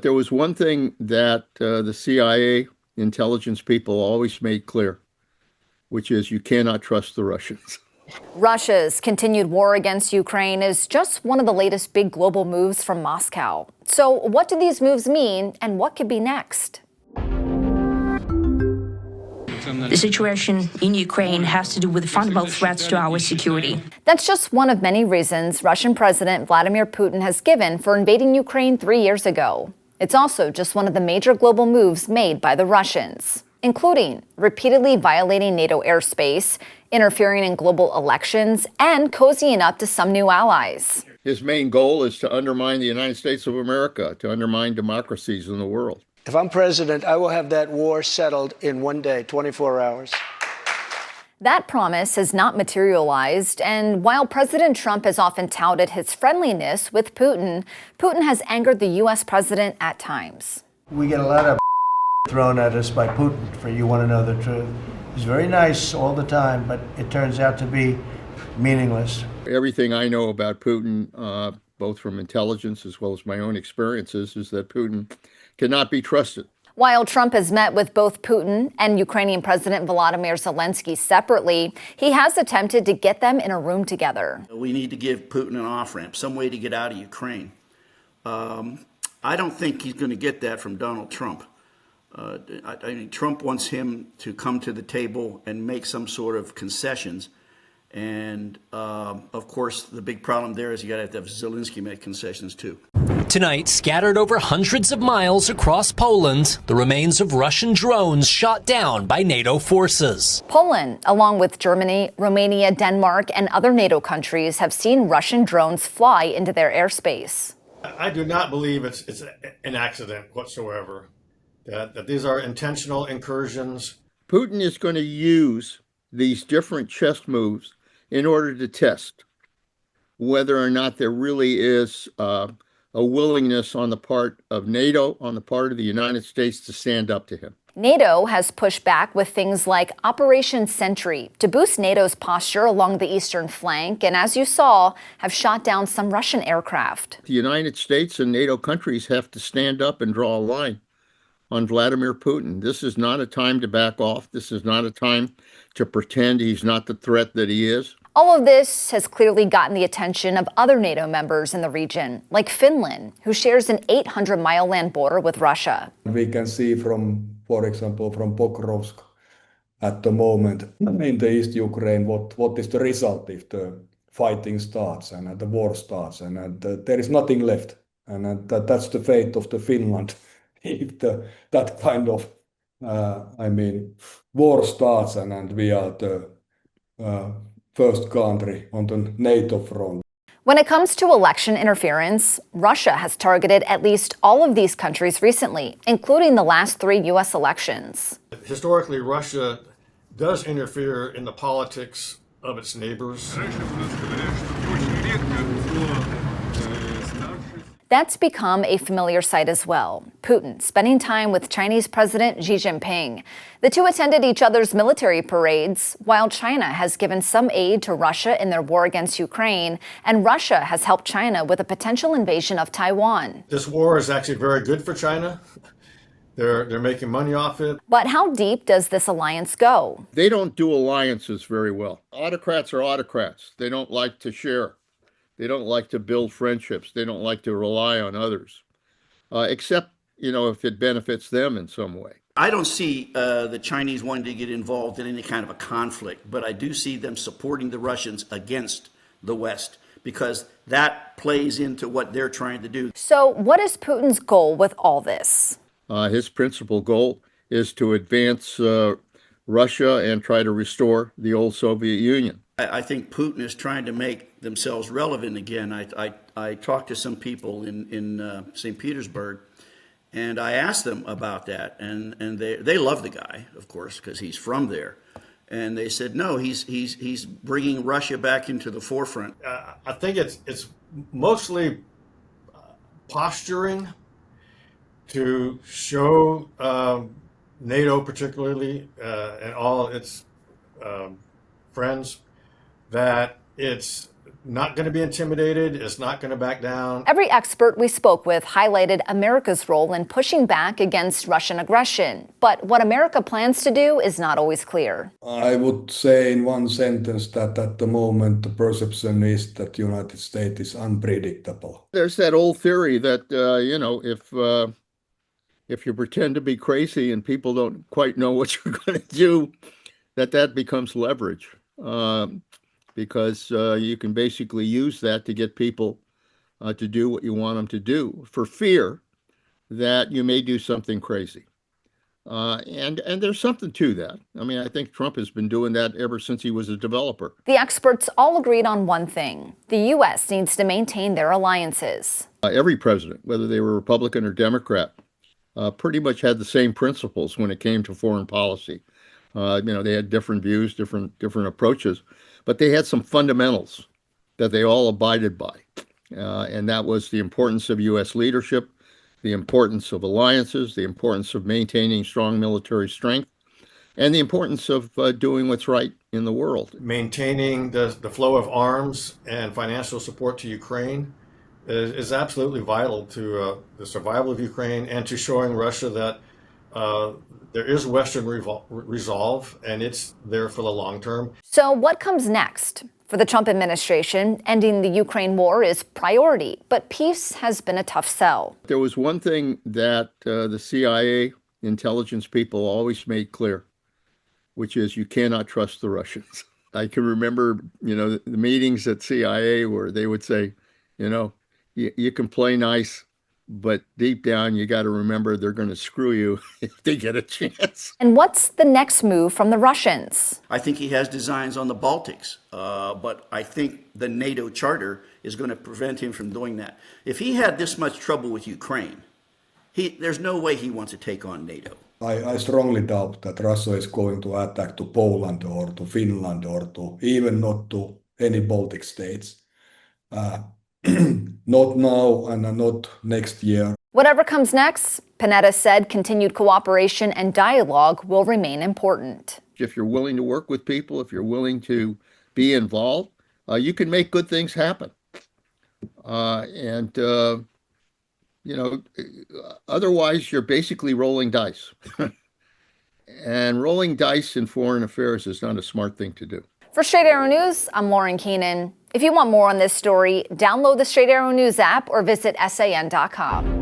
There was one thing that the CIA intelligence people always made clear, which is you cannot trust the Russians. Russia's continued war against Ukraine is just one of the latest big global moves from Moscow. So what do these moves mean, and what could be next? The situation in Ukraine has to do with fundamental threats to our security. That's just one of many reasons Russian President Vladimir Putin has given for invading Ukraine 3 years ago. It's also just one of the major global moves made by the Russians, including repeatedly violating NATO airspace, interfering in global elections, and cozying up to some new allies. His main goal is to undermine the United States of America, to undermine democracies in the world. If I'm president, I will have that war settled in one day, 24 hours. That promise has not materialized, and while President Trump has often touted his friendliness with Putin, Putin has angered the U.S. president at times. We get a lot of thrown at us by Putin, for you want to know the truth. He's very nice all the time, but it turns out to be meaningless. Everything I know about Putin, both from intelligence as well as my own experiences, is that Putin cannot be trusted. While Trump has met with both Putin and Ukrainian President Volodymyr Zelensky separately, he has attempted to get them in a room together. We need to give Putin an off-ramp, some way to get out of Ukraine. I don't think he's going to get that from Donald Trump. I mean, Trump wants him to come to the table and make some sort of concessions. And, of course, the big problem there is you got to have Zelensky make concessions, too. Tonight, scattered over hundreds of miles across Poland, the remains of Russian drones shot down by NATO forces. Poland, along with Germany, Romania, Denmark, and other NATO countries, have seen Russian drones fly into their airspace. I do not believe it's an accident whatsoever, that these are intentional incursions. Putin is going to use these different chess moves in order to test whether or not there really is a willingness on the part of NATO, on the part of the United States, to stand up to him. NATO has pushed back with things like Operation Sentry to boost NATO's posture along the eastern flank, and as you saw, have shot down some Russian aircraft. The United States and NATO countries have to stand up and draw a line on Vladimir Putin. This is not a time to back off. This is not a time to pretend he's not the threat that he is. All of this has clearly gotten the attention of other NATO members in the region, like Finland, who shares an 800-mile land border with Russia. We can see from, for example, from Pokrovsk at the moment in the East Ukraine, what is the result if the fighting starts and the war starts, and there is nothing left. And that's the fate of the Finland. If that kind of, war starts and we are the first country on the NATO front. When it comes to election interference, Russia has targeted at least all of these countries recently, including the last 3 U.S. elections. Historically, Russia does interfere in the politics of its neighbors. That's become a familiar sight as well. Putin spending time with Chinese President Xi Jinping. The two attended each other's military parades, while China has given some aid to Russia in their war against Ukraine, and Russia has helped China with a potential invasion of Taiwan. This war is actually very good for China. They're making money off it. But how deep does this alliance go? They don't do alliances very well. Autocrats are autocrats. They don't like to share. They don't like to build friendships. They don't like to rely on others, except, if it benefits them in some way. I don't see the Chinese wanting to get involved in any kind of a conflict, but I do see them supporting the Russians against the West, because that plays into what they're trying to do. So what is Putin's goal with all this? His principal goal is to advance Russia and try to restore the old Soviet Union. I think Putin is trying to make themselves relevant again. I talked to some people in St. Petersburg, and I asked them about that, and they love the guy, of course, because he's from there. And they said, no, he's bringing Russia back into the forefront. I think it's mostly posturing to show NATO particularly and all its friends that it's not going to be intimidated. It's not going to back down. Every expert we spoke with highlighted America's role in pushing back against Russian aggression. But what America plans to do is not always clear. I would say in one sentence that at the moment the perception is that the United States is unpredictable. There's that old theory that, if you pretend to be crazy and people don't quite know what you're going to do, that becomes leverage. Because you can basically use that to get people to do what you want them to do for fear that you may do something crazy. And there's something to that. I mean, I think Trump has been doing that ever since he was a developer. The experts all agreed on one thing. The U.S. needs to maintain their alliances. Every president, whether they were Republican or Democrat, pretty much had the same principles when it came to foreign policy. They had different views, different approaches, but they had some fundamentals that they all abided by. And that was the importance of U.S. leadership, the importance of alliances, the importance of maintaining strong military strength, and the importance of doing what's right in the world. Maintaining the flow of arms and financial support to Ukraine is absolutely vital to the survival of Ukraine and to showing Russia that there is Western resolve, and it's there for the long term. So what comes next? For the Trump administration, ending the Ukraine war is priority, but peace has been a tough sell. There was one thing that the CIA intelligence people always made clear, which is you cannot trust the Russians. I can remember, the meetings at CIA where they would say, you can play nice, but deep down, you got to remember they're going to screw you if they get a chance. And what's the next move from the Russians? I think he has designs on the Baltics, but I think the NATO charter is going to prevent him from doing that. If he had this much trouble with Ukraine, there's no way he wants to take on NATO. I strongly doubt that Russia is going to attack to Poland or to Finland or to even not to any Baltic states. Not now and not next year. Whatever comes next, Panetta said continued cooperation and dialogue will remain important. If you're willing to work with people, if you're willing to be involved, you can make good things happen. Otherwise, you're basically rolling dice. And rolling dice in foreign affairs is not a smart thing to do. For Straight Arrow News, I'm Lauren Keenan. If you want more on this story, download the Straight Arrow News app or visit san.com.